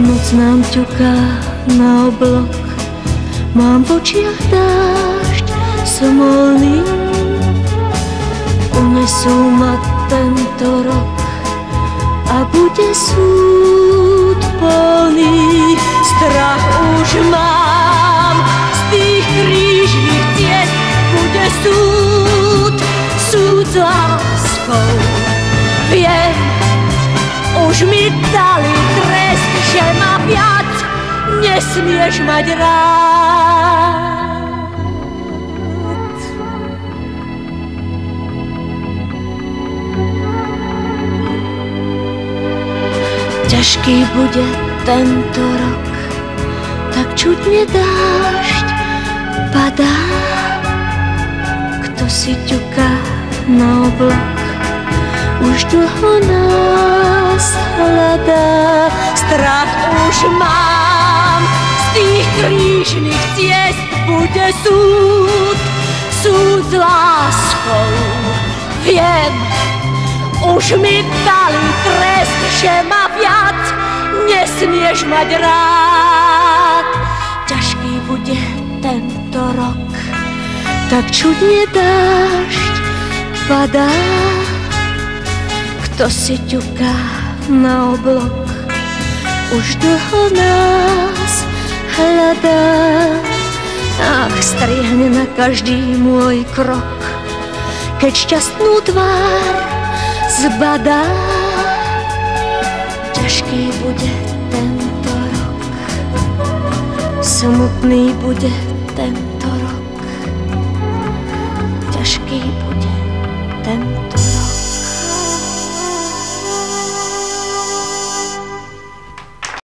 Noc nám ťuká na oblok, mám v očiach dážď somolný. Unesú ma tento rok a bude súd plný. Strach už mám z tých krížnych ciest, bude súd s láskou. Viem, už mi dali trest, že ma viac nesmieš mať rád. Ťažký bude tento rok, tak čudne dážď padá. Kto si ťuká na oblok, už dlho nás hľadá. Strach už mám z tých krížnych ciest, bude súd s láskou. Viem, už mi dali trest, že ma viac nesmieš mať rád. Ťažký bude tento rok, tak čudne dážď padá. Kto si ťuká na oblok, už dlho nás hľadá. Ach, strihne na každý môj krok, keď šťastnú tvár zbadá. Ťažký bude tento rok, smutný bude tento rok. Ťažký bude tento rok.